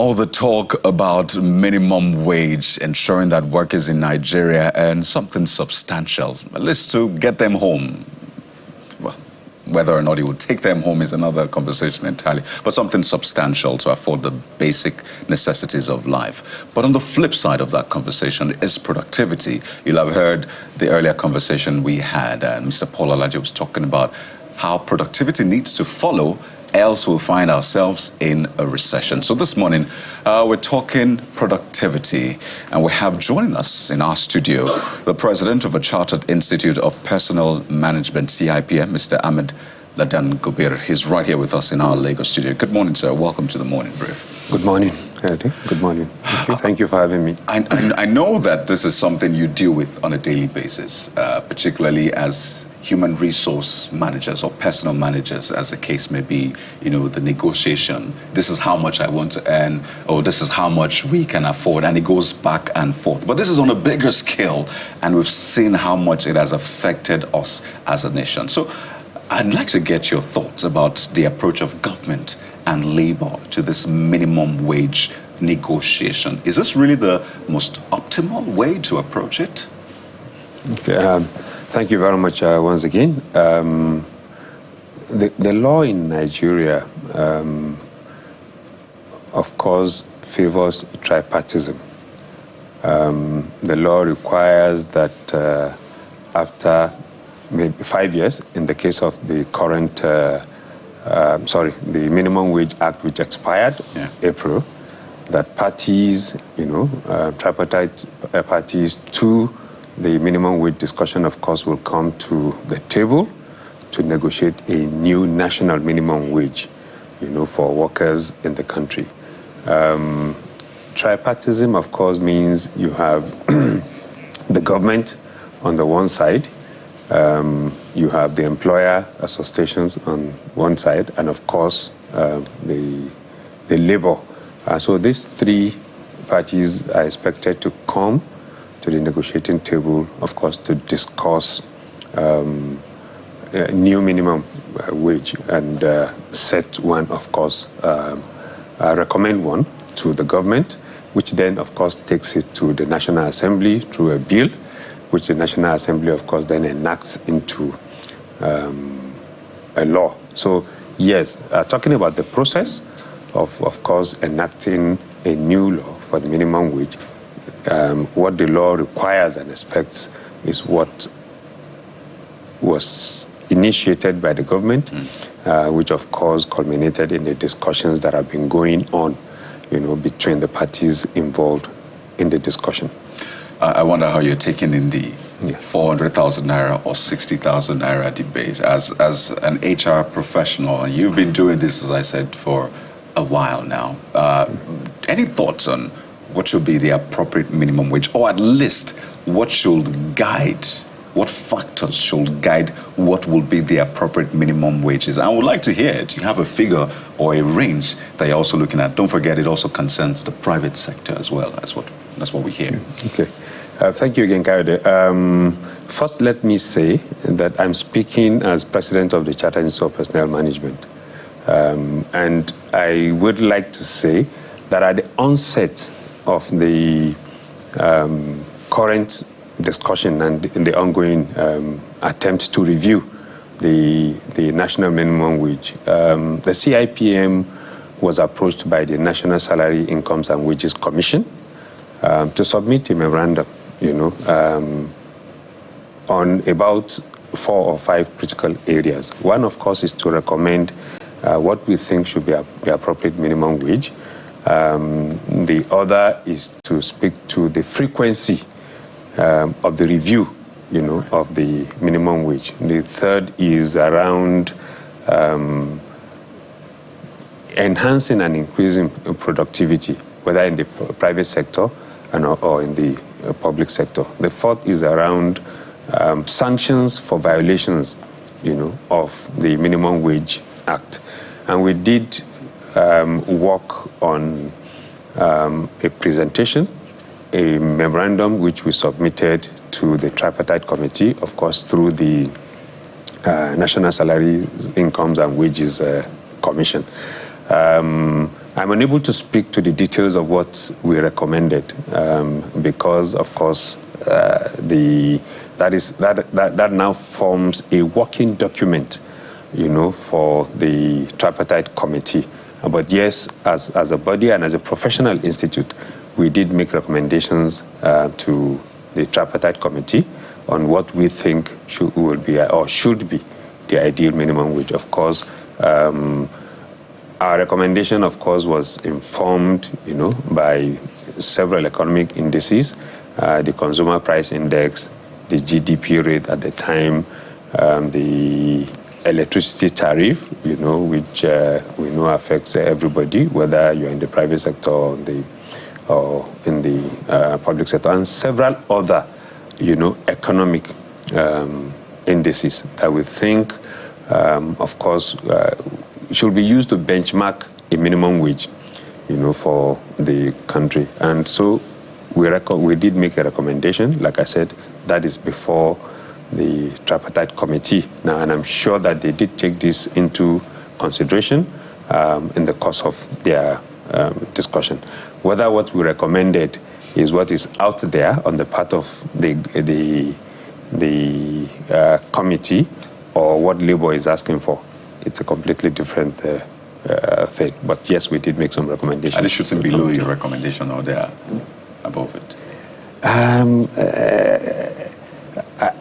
all the talk about minimum wage, ensuring that workers in Nigeria earn something substantial, at least to get them home. Well, whether or not it would take them home is another conversation entirely, but something substantial to afford the basic necessities of life. But on the flip side of that conversation is productivity. You'll have heard the earlier conversation we had, and Mr. Paul Alaji was talking about how productivity needs to follow, else we'll find ourselves in a recession. So this morning, we're talking productivity, and we have joining us in our studio the president of a Chartered Institute of Personnel Management, CIPM, Mr. Ahmed Ladan Gobir. He's right here with us in our Lagos studio. Good morning, sir. Welcome to the Morning Brief. Good morning. Good morning. Thank you for having me. I know that this is something you deal with on a daily basis, particularly as human resource managers or personal managers, as the case may be. You know, the negotiation, this is how much I want to earn, or this is how much we can afford, and it goes back and forth. But this is on a bigger scale, and we've seen how much it has affected us as a nation. So I'd like to get your thoughts about the approach of government and labor to this minimum wage negotiation. Is this really the most optimal way to approach it? Okay, thank you very much once again. The law in Nigeria, of course, favors tripartism. The law requires that after maybe 5 years, in the case of the current, the Minimum Wage Act, which expired April, that parties, tripartite parties to the minimum wage discussion, of course, will come to the table to negotiate a new national minimum wage, for workers in the country. Tripartism, of course, means you have the government on the one side, you have the employer associations on one side, and of course, the labor. So these three parties are expected to come to the negotiating table, of course, to discuss a new minimum wage and set one, of course, recommend one to the government, which then, of course, takes it to the National Assembly through a bill, which the National Assembly, of course, then enacts into a law. So, yes, talking about the process of course, enacting a new law for the minimum wage, what the law requires and expects is what was initiated by the government, which, of course, culminated in the discussions that have been going on, between the parties involved in the discussion. I wonder how you're taking in the 400,000 naira or 60,000 naira debate as an HR professional. And you've been doing this, as I said, for a while now. Any thoughts on what should be the appropriate minimum wage, or at least what factors should guide what will be the appropriate minimum wages? I would like to hear it. You have a figure or a range that you're also looking at. Don't forget, it also concerns the private sector as well. That's what we hear. Okay. Thank you again, Kayode. First, let me say that I'm speaking as president of the Chartered Institute of Personnel Management. And I would like to say that at the onset of the current discussion and in the ongoing attempt to review the national minimum wage, the CIPM was approached by the National Salary, Incomes and Wages Commission to submit a memorandum, on about 4 or 5 critical areas. One, of course, is to recommend what we think should be the appropriate minimum wage. The other is to speak to the frequency of the review, of the minimum wage. The third is around enhancing and increasing productivity, whether in the private sector or in the public sector. The fourth is around sanctions for violations, of the Minimum Wage Act. And we did work on a presentation, a memorandum which we submitted to the Tripartite Committee, of course, through the National Salary, Incomes and Wages Commission. I'm unable to speak to the details of what we recommended because, of course, that now forms a working document, for the Tripartite Committee. But yes, as a body and as a professional institute, we did make recommendations to the Tripartite Committee on what we think should be the ideal minimum wage. Of course, our recommendation, of course, was informed, by several economic indices, the Consumer Price Index, the GDP rate at the time, the electricity tariff, which we know affects everybody, whether you're in the private sector or in the public sector, and several other, economic indices that we think, of course, should be used to benchmark a minimum wage, for the country. And so we did make a recommendation. Like I said, that is before the Tripartite Committee now, and I'm sure that they did take this into consideration in the course of their discussion. Whether what we recommended is what is out there on the part of the committee or what Labour is asking for, it's a completely different thing. But yes, we did make some recommendations. And it should sit below your recommendation or there above it?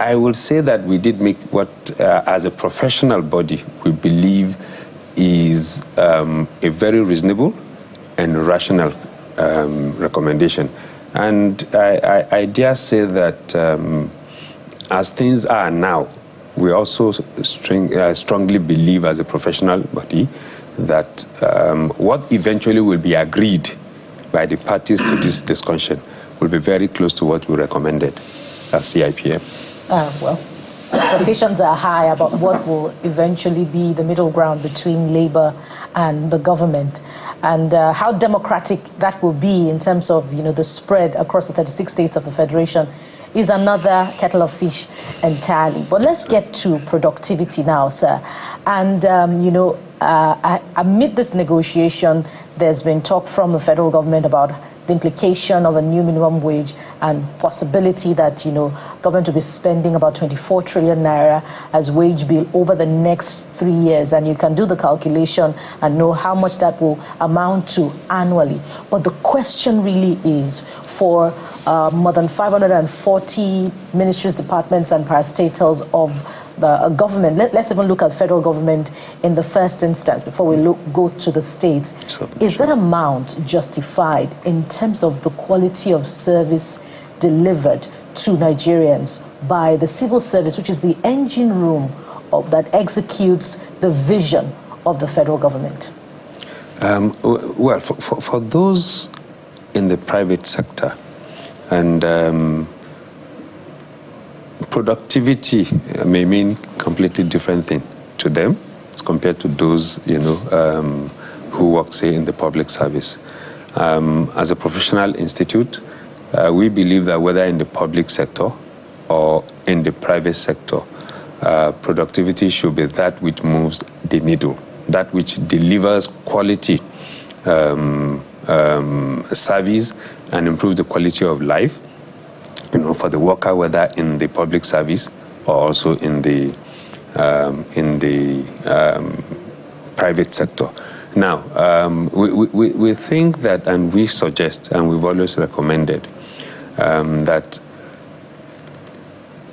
I will say that we did make what, as a professional body, we believe is a very reasonable and rational recommendation. And I dare say that as things are now, we also strongly believe as a professional body that what eventually will be agreed by the parties to this discussion will be very close to what we recommended as CIPM. Well, expectations are high about what will eventually be the middle ground between Labour and the government, and how democratic that will be in terms of, the spread across the 36 states of the Federation is another kettle of fish entirely. But let's get to productivity now, sir. And, amid this negotiation, there's been talk from the federal government about the implication of a new minimum wage and possibility that, government will be spending about 24 trillion naira as wage bill over the next 3 years. And you can do the calculation and know how much that will amount to annually. But the question really is for more than 540 ministries, departments, and parastatals of the government. Let's even look at federal government in the first instance before we go to the states. Is that amount justified in terms of the quality of service delivered to Nigerians by the civil service, which is the engine room that executes the vision of the federal government? Well, for those in the private sector, and productivity may mean completely different thing to them as compared to those, who work, say, in the public service. As a professional institute, we believe that whether in the public sector or in the private sector, productivity should be that which moves the needle, that which delivers quality service and improves the quality of life, for the worker, whether in the public service or also in the private sector. Now, we think that, and we suggest, and we've always recommended, that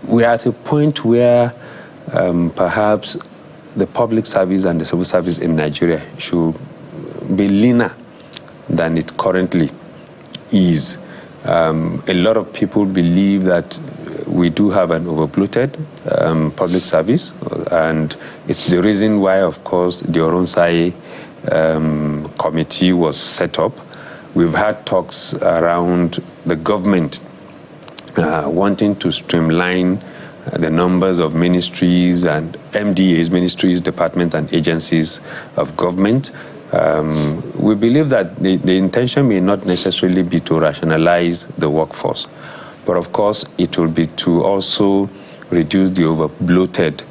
we are at a point where perhaps the public service and the civil service in Nigeria should be leaner than it currently is. A lot of people believe that we do have an overbloated public service, and it's the reason why, of course, the Oronsai committee was set up. We've had talks around the government wanting to streamline the numbers of ministries and MDAs, ministries, departments, and agencies of government. We believe that the intention may not necessarily be to rationalize the workforce, but of course it will be to also reduce the overbloated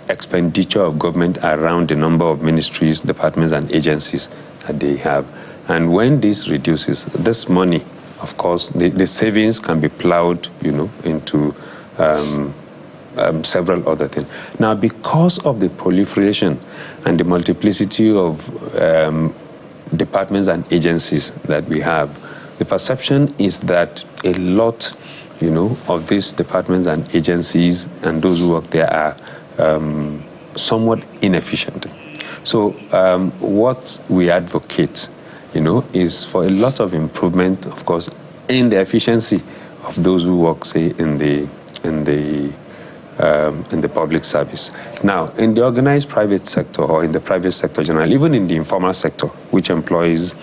expenditure of government around the number of ministries, departments, and agencies that they have. And when this reduces, this money, of course, the savings can be plowed, into several other things. Now, because of the proliferation and the multiplicity of departments and agencies that we have, the perception is that a lot, of these departments and agencies and those who work there are somewhat inefficient. So what we advocate, is for a lot of improvement, of course, in the efficiency of those who work, say, in the public service. Now, in the organized private sector or in the private sector generally, even in the informal sector, which employs,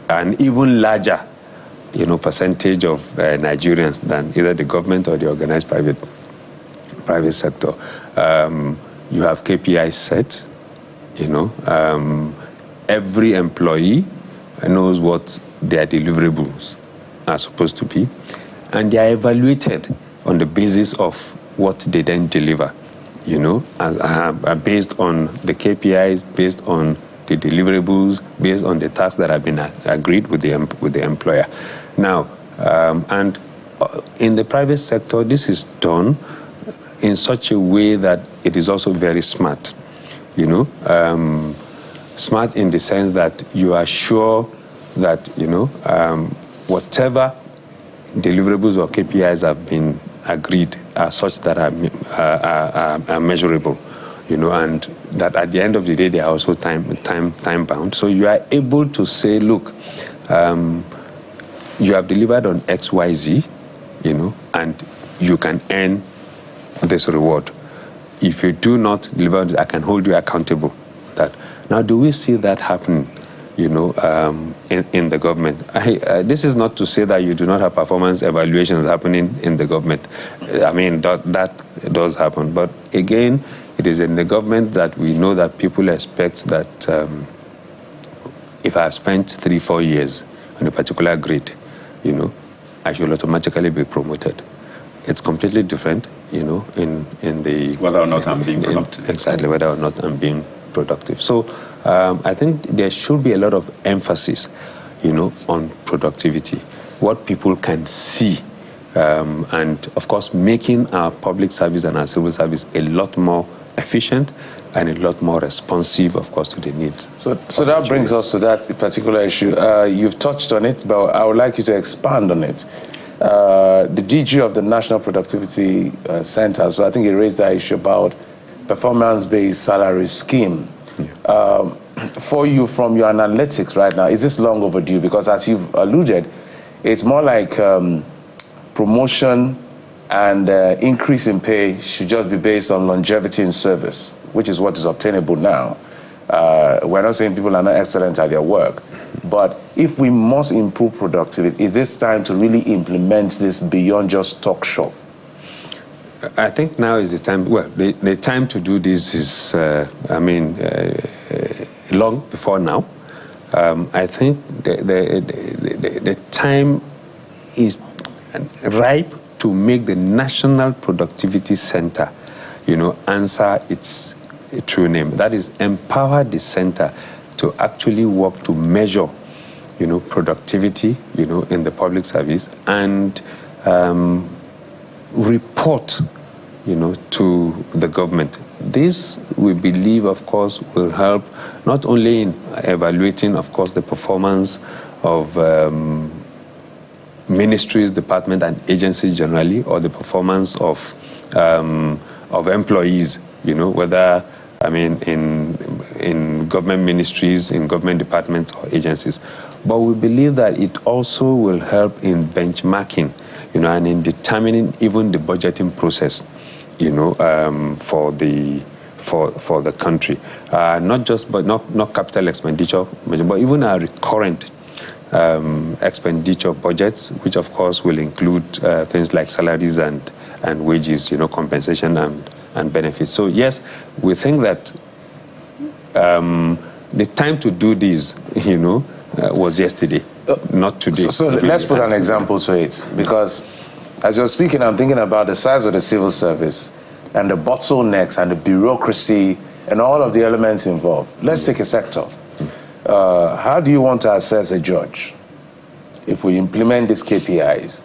an even larger, percentage of Nigerians than either the government or the organized private sector, you have KPIs set, every employee knows what their deliverables are supposed to be, and they are evaluated on the basis of what they then deliver, based on the KPIs, based on the deliverables, based on the tasks that have been agreed with the employer. Now, and in the private sector, this is done in such a way that it is also very smart, smart in the sense that you are sure that, whatever deliverables or KPIs have been agreed are such that are measurable, and that at the end of the day, they are also time bound. So you are able to say, look, you have delivered on X, Y, Z, and you can earn this reward. If you do not deliver, I can hold you accountable. Now, do we see that happen, in the government? This is not to say that you do not have performance evaluations happening in the government. I mean, that does happen. But again, it is in the government that we know that people expect that if I have spent 3-4 years on a particular grade, I should automatically be promoted. It's completely different, in the... Whether or not I'm being productive. Exactly, whether or not I'm being productive. So I think there should be a lot of emphasis, on productivity, what people can see, and of course making our public service and our civil service a lot more efficient and a lot more responsive, of course, to the needs. So that brings us to that particular issue. You've touched on it, but I would like you to expand on it. The DG of the National Productivity Center, so I think he raised that issue about performance-based salary scheme. Yeah. For you, from your analytics right now, is this long overdue? Because as you've alluded, it's more like promotion and increase in pay should just be based on longevity in service, which is what is obtainable now. We're not saying people are not excellent at their work, but if we must improve productivity, is this time to really implement this beyond just talk shop? I think now is the time. Well, the time to do this is, long before now. I think the time is ripe to make the National Productivity Center, answer its true name. That is, empower the center to actually work to measure, productivity, in the public service, and report, to the government. This, we believe, of course, will help not only in evaluating, of course, the performance of ministries, departments, and agencies generally, or the performance of employees, whether, in government ministries, in government departments or agencies. But we believe that it also will help in benchmarking, and in determining even the budgeting process, for the country. Not capital expenditure, but even our recurrent expenditure budgets, which of course will include things like salaries and wages, compensation and benefits. So yes, we think that the time to do this, was yesterday, not today. So let's put an example to it, because as you're speaking, I'm thinking about the size of the civil service, and the bottlenecks and the bureaucracy and all of the elements involved. Let's take a sector. How do you want to assess a judge? If we implement these KPIs,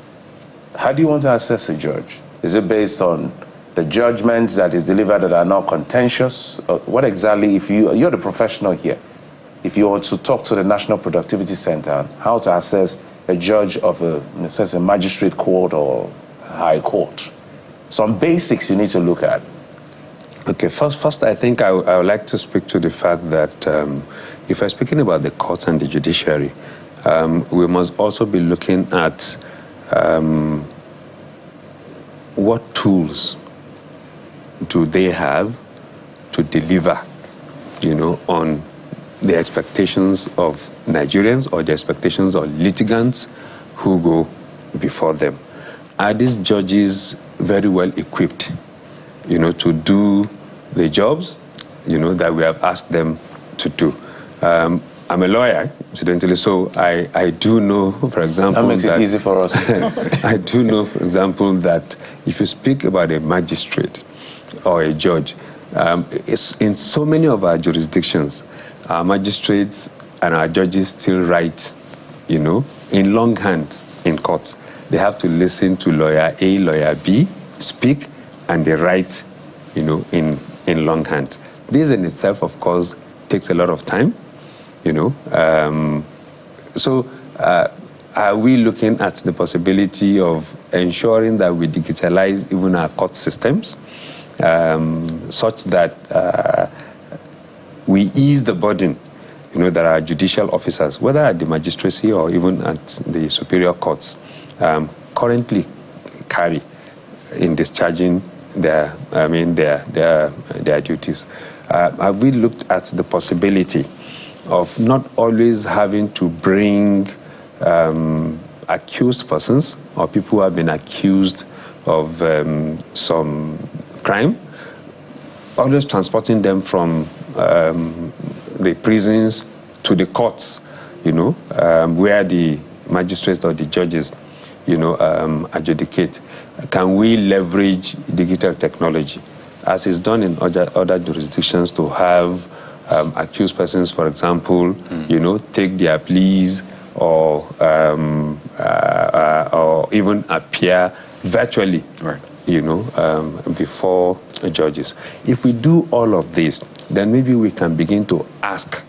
how do you want to assess a judge? Is it based on the judgments that is delivered that are not contentious? What exactly, if you're the professional here, if you were to talk to the National Productivity Center, how to assess a judge of a magistrate court or high court? Some basics you need to look at. Okay, first I think I would like to speak to the fact that if we're speaking about the courts and the judiciary, we must also be looking at what tools do they have to deliver, on the expectations of Nigerians or the expectations of litigants who go before them. Are these judges very well equipped, to do the jobs, that we have asked them to do? I'm a lawyer, incidentally, so I do know, for example, that makes it easy for us. I do know, for example, that if you speak about a magistrate or a judge, it's in so many of our jurisdictions, our magistrates and our judges still write, in longhand in courts. They have to listen to lawyer A, lawyer B speak, and they write, in longhand. This in itself, of course, takes a lot of time, So are we looking at the possibility of ensuring that we digitalize even our court systems, such that we ease the burden, that our judicial officers, whether at the magistracy or even at the superior courts, currently carry in discharging their duties? Have we looked at the possibility of not always having to bring accused persons or people who have been accused of some crime, always transporting them from the prisons to the courts, where the magistrates or the judges, adjudicate? Can we leverage digital technology, as is done in other jurisdictions, to have accused persons, for example, take their pleas or even appear virtually, right, before judges? If we do all of this, then maybe we can begin to ask,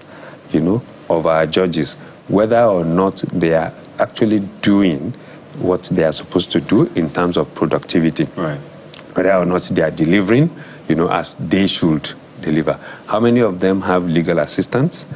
of our judges whether or not they are actually doing what they are supposed to do in terms of productivity, right, whether or not they are delivering, as they should deliver. How many of them have legal assistants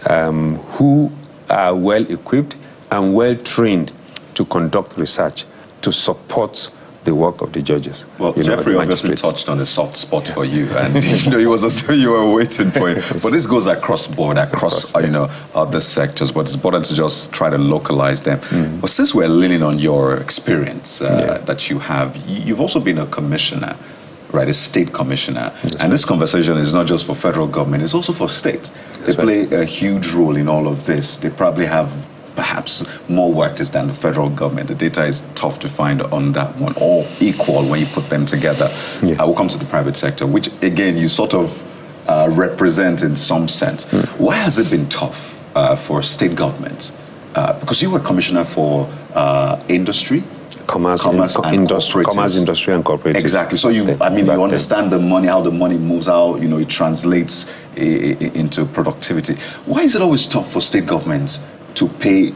who are well equipped and well trained to conduct research, to support the work of the judges? Well, Jeffrey obviously touched on a soft spot for you, and it was as though you were waiting for it. But this goes across board, across other sectors. But it's important to just try to localize them. But since we're leaning on your experience that you have, you've also been a commissioner, right? A state commissioner. And this conversation is not just for federal government; it's also for states. They play a huge role in all of this. They probably have perhaps more workers than the federal government. The data is tough to find on that one, or equal when you put them together. I will come to the private sector, which again you sort of represent in some sense. Why has it been tough for state governments? Because you were commissioner for industry, commerce, industry, and cooperatives. Exactly. So you understand the money, how the money moves out. It translates into productivity. Why is it always tough for state governments to pay?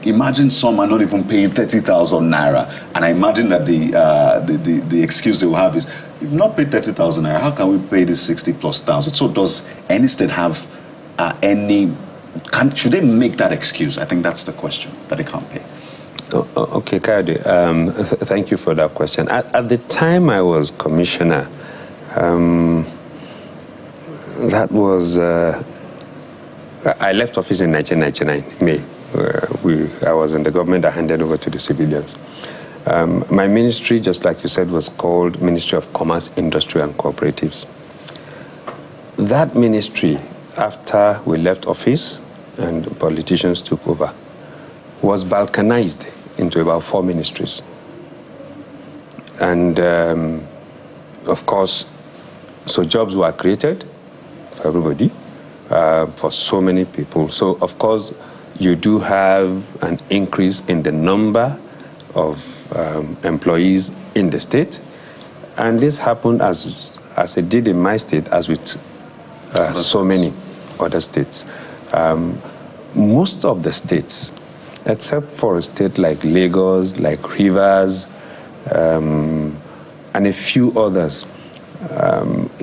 Imagine some are not even paying 30,000 naira, and I imagine that the excuse they will have is, if not paid 30,000 naira, how can we pay this 60,000+? So does any state have should they make that excuse? I think that's the question, that they can't pay. Okay, Kayode, thank you for that question. At the time I was commissioner, that was I left office in 1999, May. I was in the government. I handed over to the civilians. My ministry, just like you said, was called Ministry of Commerce, Industry and Cooperatives. That ministry, after we left office and politicians took over, was balkanized into about 4 ministries. And of course, so jobs were created for everybody, for so many people. So, of course, you do have an increase in the number of employees in the state. And this happened as it did in my state, as with so many other states. Most of the states, except for a state like Lagos, like Rivers, and a few others,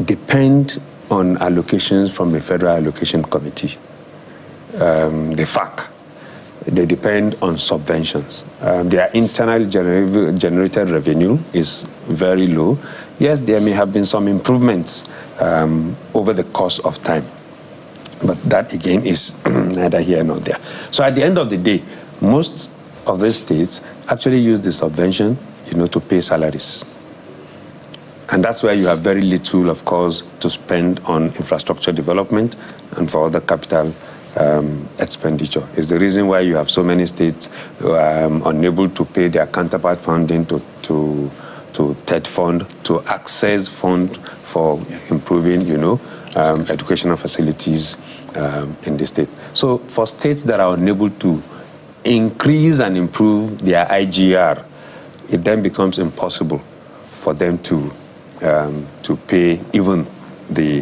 depend on allocations from the Federal Allocation Committee, the FAC. They depend on subventions. Their internally generated revenue is very low. Yes, there may have been some improvements over the course of time, but that again is neither here nor there. So at the end of the day, most of the states actually use the subvention, to pay salaries. And that's where you have very little, of course, to spend on infrastructure development and for other capital expenditure. It's the reason why you have so many states unable to pay their counterpart funding to TED fund, to access fund for improving, educational facilities in the state. So for states that are unable to increase and improve their IGR, it then becomes impossible for them to pay even the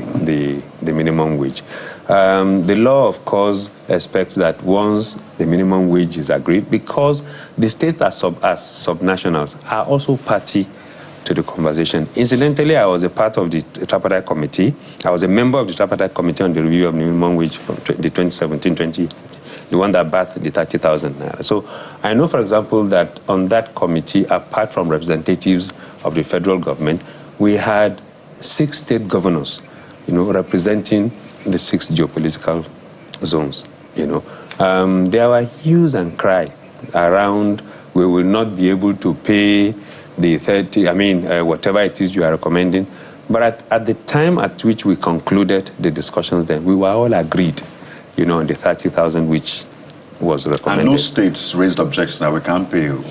minimum wage. The law, of course, expects that once the minimum wage is agreed, because the states as subnationals are also party to the conversation. Incidentally, I was a part of the Tripartite Committee. I was a member of the Tripartite Committee on the review of minimum wage from the 2017-20, the one that bathed the 30,000 naira. So I know, for example, that on that committee, apart from representatives of the federal government, we had 6 state governors, representing the 6 geopolitical zones. There were hues and cry around, we will not be able to pay the 30, whatever it is you are recommending. But at the time at which we concluded the discussions then, we were all agreed, on the 30,000 which was recommended. And no states raised objections that we can't pay you.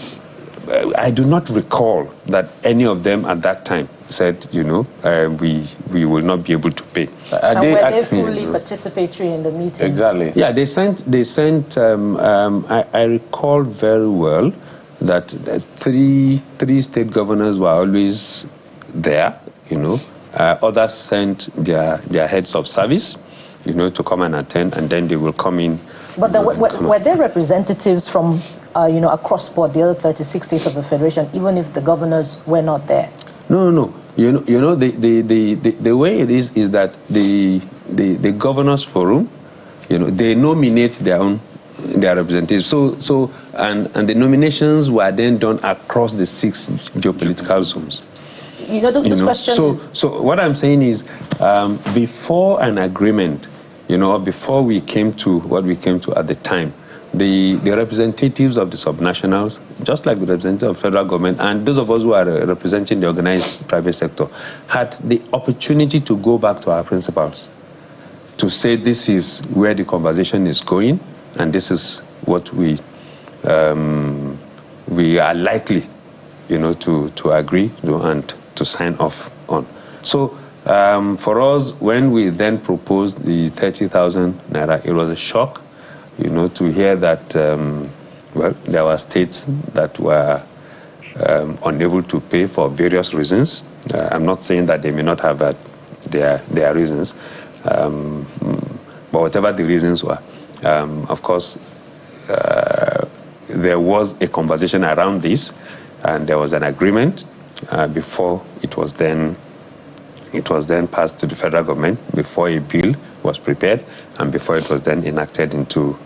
I do not recall that any of them at that time said, we will not be able to pay. And were they fully participatory in the meetings? Exactly. Yeah, they sent. I recall very well that 3 state governors were always there. Others sent their heads of service, to come and attend, and then they will come in. But were there representatives from, across board, the other 36 states of the Federation, even if the governors were not there? No. The way it is that the governors forum, they nominate their representatives. So the nominations were then done across the 6 geopolitical zones. This question is... So what I'm saying is, before an agreement, before we came to what we came to at the time, the representatives of the subnationals, just like the representatives of the federal government, and those of us who are representing the organized private sector, had the opportunity to go back to our principals, to say this is where the conversation is going, and this is what we are likely, to agree and to sign off on. So for us, when we then proposed the 30,000 naira, it was a shock, to hear that, there were states that were unable to pay for various reasons. I'm not saying that they may not have their reasons, but whatever the reasons were, of course, there was a conversation around this, and there was an agreement before it was then passed to the federal government, before a bill was prepared, and before it was then enacted into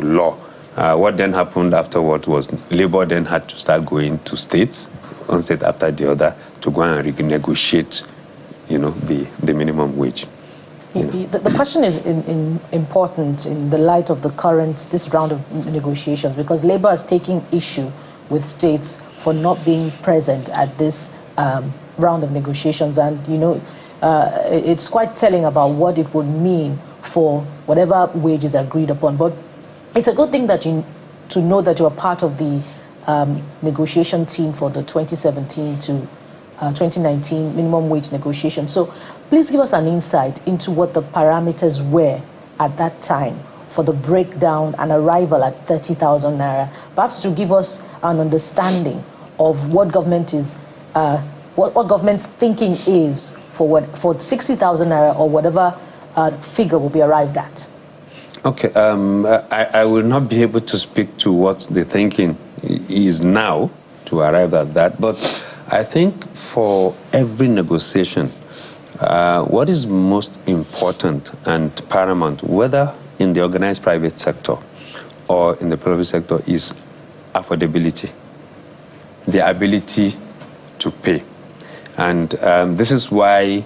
law. What then happened afterward was Labour then had to start going to states, one state after the other, to go and renegotiate, the minimum wage. The question is important in the light of this round of negotiations, because Labour is taking issue with states for not being present at this round of negotiations, and it's quite telling about what it would mean for whatever wages agreed upon. But it's a good thing that to know that you are part of the negotiation team for the 2017 to 2019 minimum wage negotiation. So please give us an insight into what the parameters were at that time for the breakdown and arrival at 30,000 naira. Perhaps to give us an understanding of what government is, what government's thinking is for 60,000 naira or whatever figure will be arrived at. Okay, I will not be able to speak to what the thinking is now to arrive at that, but I think for every negotiation, what is most important and paramount, whether in the organized private sector or in the public sector, is affordability, the ability to pay. And this is why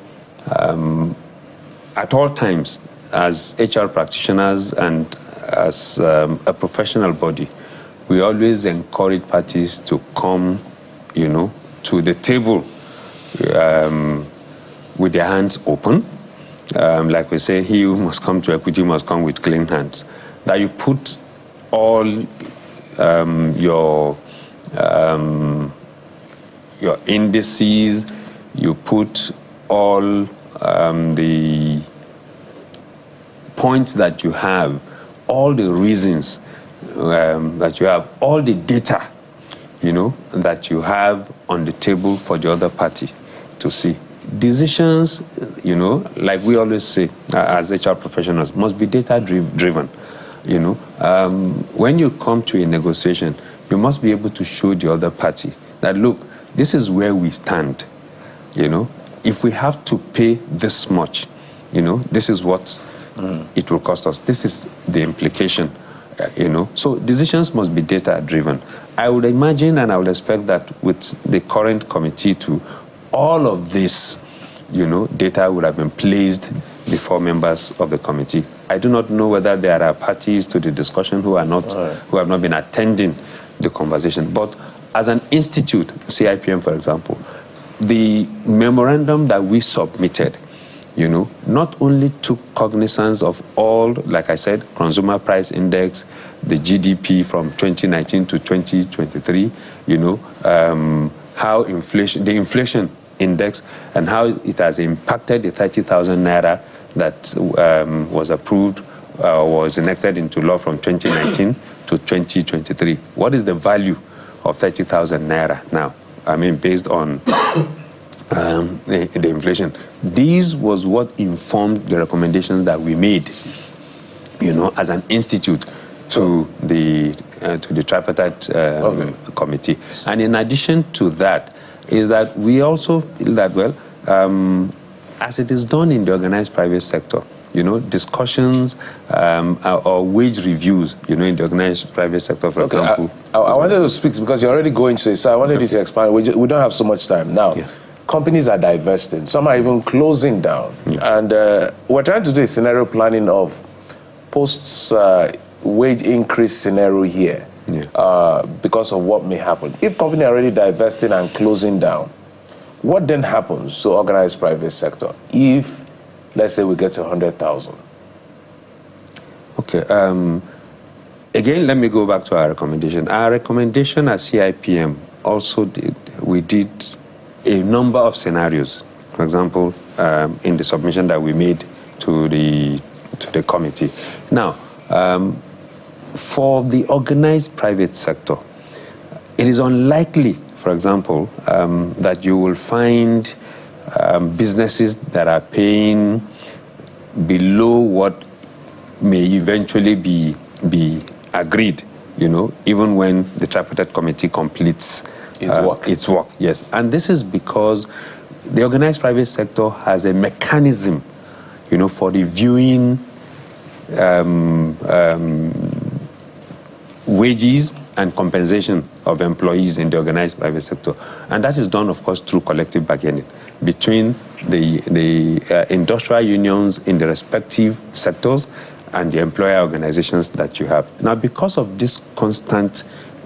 at all times, as HR practitioners and as a professional body, we always encourage parties to come, to the table with their hands open. Like we say, he who must come to equity must come with clean hands. That you put all your indices, you put all the points that you have, all the reasons that you have, all the data, that you have on the table for the other party to see. Decisions, like we always say as HR professionals, must be data-driven. When you come to a negotiation, you must be able to show the other party that, look, this is where we stand. If we have to pay this much, this is what it will cost us. This is the implication, So decisions must be data-driven. I would imagine and I would expect that with the current committee too, all of this, data would have been placed before members of the committee. I do not know whether there are parties to the discussion who have not been attending the conversation. But as an institute, CIPM, for example, the memorandum that we submitted, not only took cognizance of all, like I said, consumer price index, the GDP from 2019 to 2023, how the inflation index and how it has impacted the 30,000 naira that was approved, was enacted into law from 2019 to 2023. What is the value of 30,000 naira now? I mean, based on the inflation. This was what informed the recommendations that we made, as an institute to the Tripartite committee. And in addition to that, is that we also feel that, well, as it is done in the organized private sector, discussions or wage reviews, in the organized private sector, for example. I wanted to speak because you're already going to it, so I wanted you to expand. We don't have so much time now. Yeah. Companies are divesting. Some are even closing down. Yes. And we're trying to do a scenario planning of post-wage increase scenario here. Yeah. Because of what may happen. If companies are already divesting and closing down, what then happens to organized private sector if, let's say, we get to 100,000? Okay. Again, let me go back to our recommendation. Our recommendation at CIPM also we did a number of scenarios. For example, in the submission that we made to the committee. Now, for the organized private sector, it is unlikely, for example, that you will find businesses that are paying below what may eventually be agreed, even when the Tripartite committee completes its work. Yes, and this is because the organized private sector has a mechanism, for reviewing wages and compensation of employees in the organized private sector. And that is done, of course, through collective bargaining between the industrial unions in the respective sectors and the employer organizations that you have. Now, because of this constant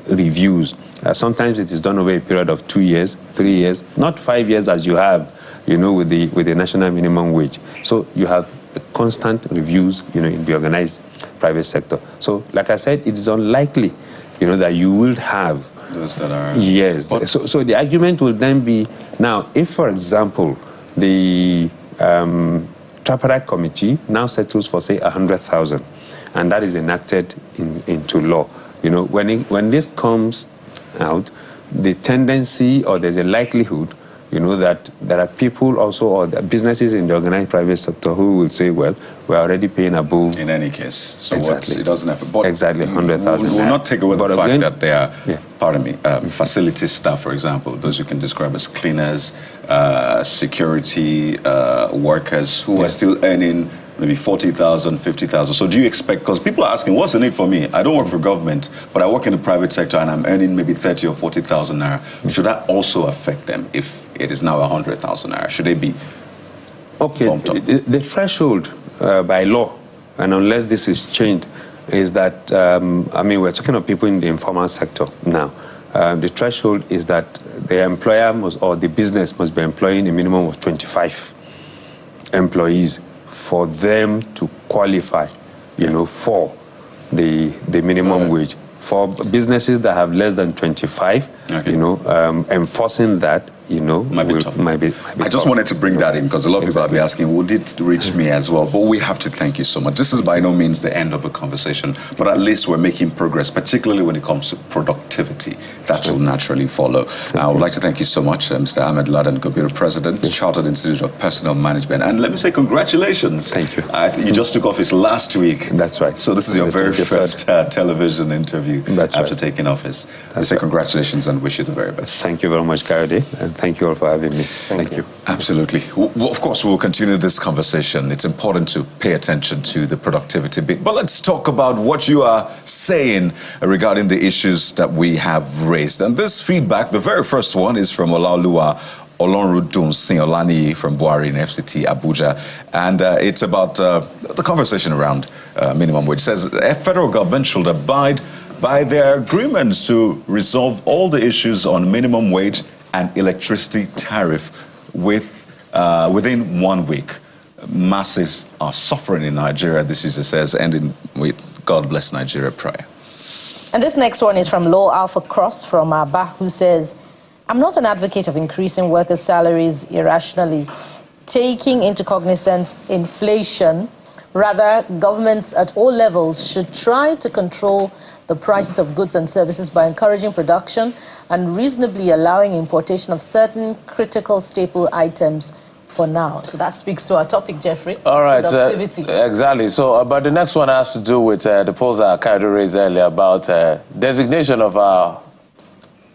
reviews, sometimes it is done over a period of 2 years, 3 years, not 5 years as you have, with the national minimum wage. So you have constant reviews, in the organized private sector. So, like I said, it is unlikely, that you will have Those that are... Yes. So the argument will then be, now, if, for example, the Tripartite committee now settles for, say, 100,000, and that is enacted into law, you know, when this comes out, the tendency, or there's a likelihood, you know, that there are people also, or businesses in the organized private sector who will say, well, we're already paying above. In any case. So exactly. It doesn't have... But exactly, 100,000. We will not take away the fact again, that they are, pardon me, facility staff, for example, those you can describe as cleaners, security workers who are still earning maybe 40,000, 50,000. So do you expect, because people are asking, what's the need for me? I don't work for government, but I work in the private sector and I'm earning maybe 30 or 40,000 naira. Should that also affect them if it is now 100,000 naira? Should they be bumped up? The threshold by law, and unless this is changed, is that, I mean, we're talking of people in the informal sector now. The threshold is that the employer must, or the business must be employing a minimum of 25 employees for them to qualify, you know, for the minimum wage. For businesses that have less than 25, you know, enforcing that, you know, might be tough. I just wanted to bring that in because a lot of people have been asking, would it reach me as well? But we have to thank you so much. This is by no means the end of the conversation, but at least we're making progress, particularly when it comes to productivity. That will naturally follow. I would like to thank you so much, Mr. Ahmed Laden Gobiru, President, Chartered Institute of Personnel Management. And let me say congratulations. Thank you. You just took office last week. That's right. So this is your very first television interview after taking office. I say congratulations and wish you the very best. Thank you very much, Kayode, and thank you all for having me. Thank you. Absolutely. Well, of course, we'll continue this conversation. It's important to pay attention to the productivity bit. But let's talk about what you are saying regarding the issues that we have raised. And this feedback, the very first one, is from Olaoluwa Olonrudun Siolani from Buhari in FCT Abuja. And it's about the conversation around minimum wage. It says the federal government should abide by their agreements to resolve all the issues on minimum wage and electricity tariff within 1 week. Masses are suffering in Nigeria, this user says, ending with God bless Nigeria prayer. And this next one is from Low Alpha Cross from Aba, who says, I'm not an advocate of increasing workers' salaries irrationally, taking into cognizance inflation. Rather, governments at all levels should try to control the prices of goods and services by encouraging production and reasonably allowing importation of certain critical staple items for now. So that speaks to our topic, Jeffrey. All right, exactly. So, but the next one has to do with the polls that Kayode raised earlier about designation of our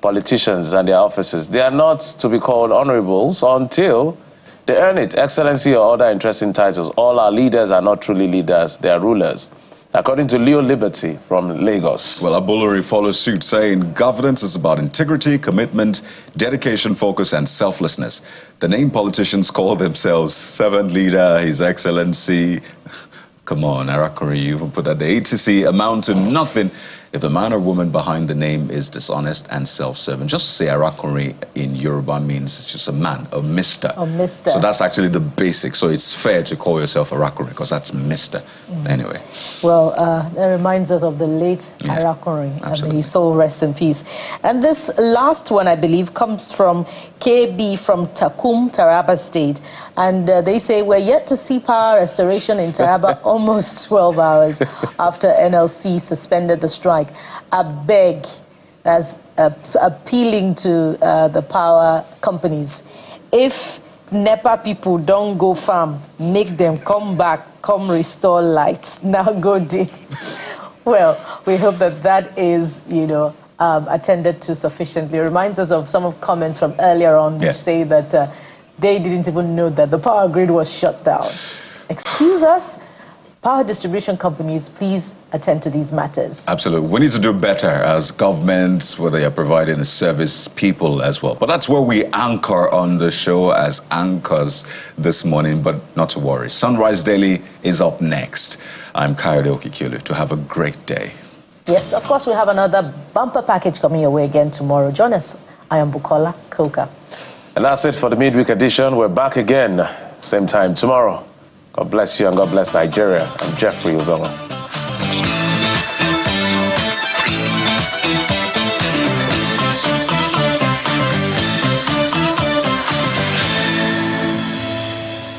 politicians and their offices. They are not to be called honorables until they earn it. Excellency or other interesting titles. All our leaders are not truly leaders, they are rulers. According to Leo Liberty from Lagos. Well, Abolori follows suit, saying governance is about integrity, commitment, dedication, focus, and selflessness. The name politicians call themselves servant leader, His Excellency. Come on, Arakuri, you even put that the ATC amount to nothing if the man or woman behind the name is dishonest and self-serving. Just say Arakuri in Yoruba means just a man, a Mr. A Mr. So that's actually the basic. So it's fair to call yourself Arakuri because that's Mr. Anyway. Well, that reminds us of the late Arakuri. And his soul rest in peace. And this last one, I believe, comes from KB from Takum, Taraba State. And they say, we're yet to see power restoration in Taraba almost 12 hours after NLC suspended the strike. I beg, as appealing to the power companies, if NEPA people don't go farm, make them come back, come restore lights. Now go dig. Well, we hope that that is, you know, attended to sufficiently. It reminds us of some of comments from earlier on which say that they didn't even know that the power grid was shut down. Excuse us. Power distribution companies, please attend to these matters. Absolutely. We need to do better as governments, whether you're providing a service, people as well. But that's where we anchor on the show as anchors this morning, but not to worry. Sunrise Daily is up next. I'm Kayode Okikiolu. To have a great day. Yes, of course, we have another bumper package coming your way again tomorrow. Join us. I am Bukola Koka. And that's it for the midweek edition. We're back again, same time tomorrow. God bless you and God bless Nigeria. I'm Jeffrey Uzoma.